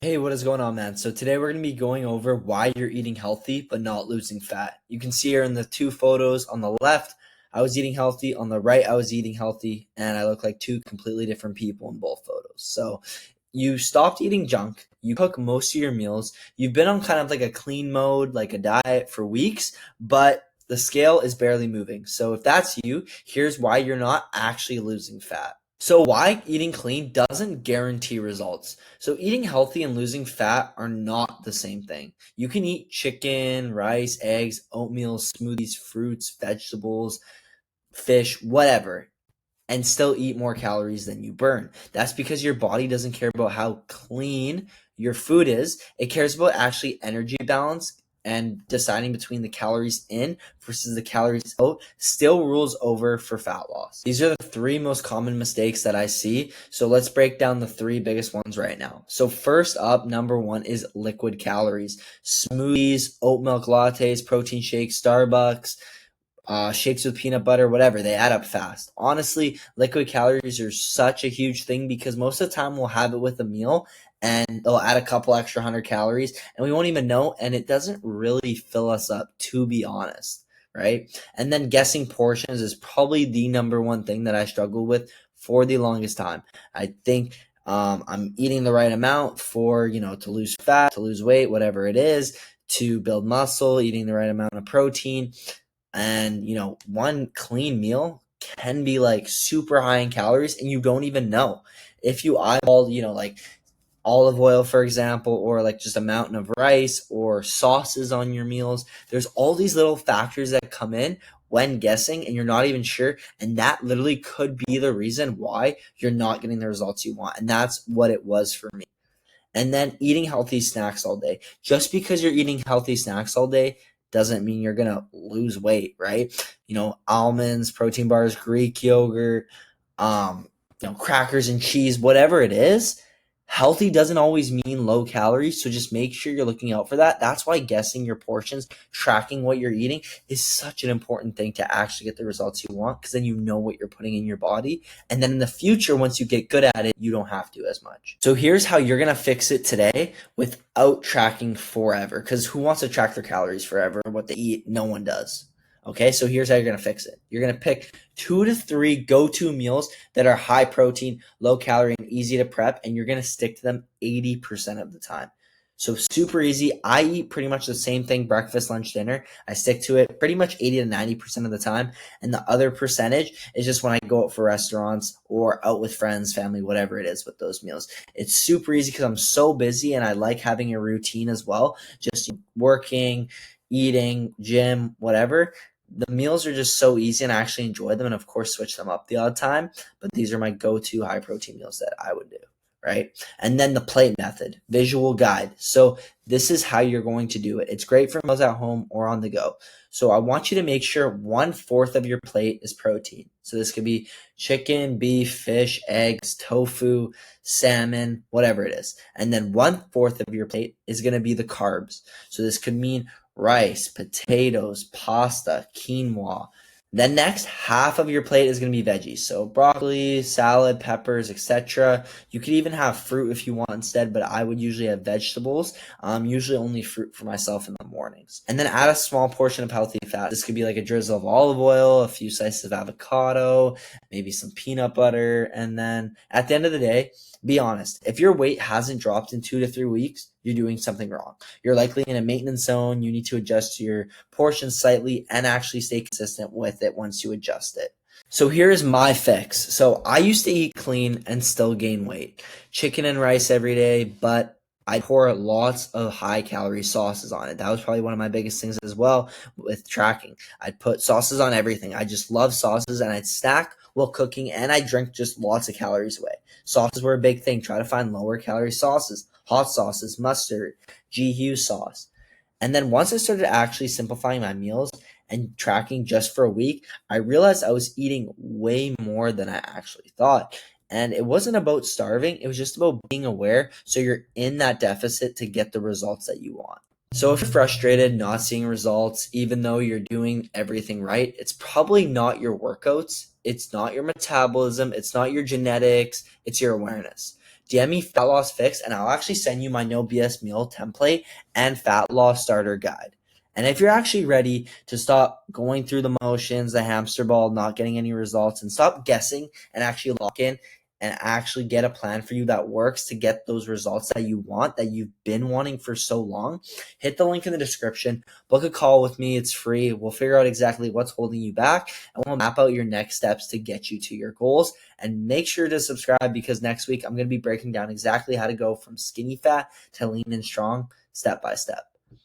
Hey, what is going on, man? So today we're going to be going over why you're eating healthy but not losing fat. You can see here in the two photos on the left, I was eating healthy. On the right, I was eating healthy, and I look like two completely different people in both photos. So you stopped eating junk. You cook most of your meals. You've been on kind of like a clean mode, like a diet for weeks, but the scale is barely moving. So if that's you, here's why you're not actually losing fat. So why eating clean doesn't guarantee results. So eating healthy and losing fat are not the same thing. You can eat chicken, rice, eggs, oatmeal, smoothies, fruits, vegetables, fish, whatever, and still eat more calories than you burn. That's because your body doesn't care about how clean your food is. It cares about actually energy balance and deciding between the calories in versus the calories out still rules over for fat loss. These are the three most common mistakes that I see. So let's break down the three biggest ones right now. So first up, number one is liquid calories. Smoothies, oat milk lattes, protein shakes, Starbucks, shakes with peanut butter, whatever, they add up fast. Honestly, liquid calories are such a huge thing because most of the time we'll have it with a meal and they'll add a couple extra 100 calories and we won't even know, and it doesn't really fill us up, to be honest, right? And then guessing portions is probably the number one thing that I struggled with for the longest time. I think I'm eating the right amount for, to lose fat, to lose weight, whatever it is, to build muscle, eating the right amount of protein. And, one clean meal can be like super high in calories and you don't even know. If you eyeball, like olive oil, for example, or like just a mountain of rice or sauces on your meals, there's all these little factors that come in when guessing and you're not even sure. And that literally could be the reason why you're not getting the results you want. And that's what it was for me. And then eating healthy snacks all day. Just because you're eating healthy snacks all day doesn't mean you're going to lose weight, right? Almonds, protein bars, Greek yogurt, crackers and cheese, whatever it is. Healthy doesn't always mean low calories, so just make sure you're looking out for that. That's why guessing your portions, tracking what you're eating is such an important thing to actually get the results you want, because then you know what you're putting in your body. And then in the future, once you get good at it, you don't have to as much. So here's how you're going to fix it today without tracking forever, because who wants to track their calories forever? What they eat, no one does. Okay, so here's how you're going to fix it. You're going to pick 2 to 3 go-to meals that are high protein, low calorie, and easy to prep, and you're going to stick to them 80% of the time. So super easy. I eat pretty much the same thing, breakfast, lunch, dinner. I stick to it pretty much 80 to 90% of the time. And the other percentage is just when I go out for restaurants or out with friends, family, whatever it is with those meals. It's super easy because I'm so busy and I like having a routine as well. Just working, eating, gym, whatever. The meals are just so easy and I actually enjoy them, and of course switch them up the odd time, but these are my go-to high protein meals that I would do, right? And then the plate method, visual guide. So this is how you're going to do it. It's great for meals at home or on the go. So I want you to make sure 1/4 of your plate is protein. So this could be chicken, beef, fish, eggs, tofu, salmon, whatever it is. And then 1/4 of your plate is going to be the carbs. So this could mean rice, potatoes, pasta, quinoa. Then next, half of your plate is going to be veggies. So broccoli, salad, peppers, etc. You could even have fruit if you want instead, but I would usually have vegetables. Usually only fruit for myself in the mornings. And then add a small portion of healthy fat. This could be like a drizzle of olive oil, a few slices of avocado, maybe some peanut butter. And then at the end of the day, be honest. If your weight hasn't dropped in 2 to 3 weeks, you're doing something wrong. You're likely in a maintenance zone. You need to adjust your portions slightly and actually stay consistent with it once you adjust it. So here's my fix. So I used to eat clean and still gain weight. Chicken and rice every day, but I pour lots of high calorie sauces on it. That was probably one of my biggest things as well with tracking. I'd put sauces on everything. I just love sauces, and I'd snack while cooking, and I drink just lots of calories away. Sauces were a big thing. Try to find lower calorie sauces, hot sauces, mustard, GU sauce. And then once I started actually simplifying my meals and tracking just for a week, I realized I was eating way more than I actually thought. And it wasn't about starving. It was just about being aware so you're in that deficit to get the results that you want. So if you're frustrated, not seeing results, even though you're doing everything right, it's probably not your workouts. It's not your metabolism. It's not your genetics. It's your awareness. DM me Fat Loss Fix, and I'll actually send you my No BS meal template and fat loss starter guide. And if you're actually ready to stop going through the motions, the hamster ball, not getting any results, and stop guessing and actually lock in and actually get a plan for you that works to get those results that you want, that you've been wanting for so long, hit the link in the description, book a call with me. It's free. We'll figure out exactly what's holding you back, and we'll map out your next steps to get you to your goals. And make sure to subscribe, because next week I'm going to be breaking down exactly how to go from skinny fat to lean and strong step by step.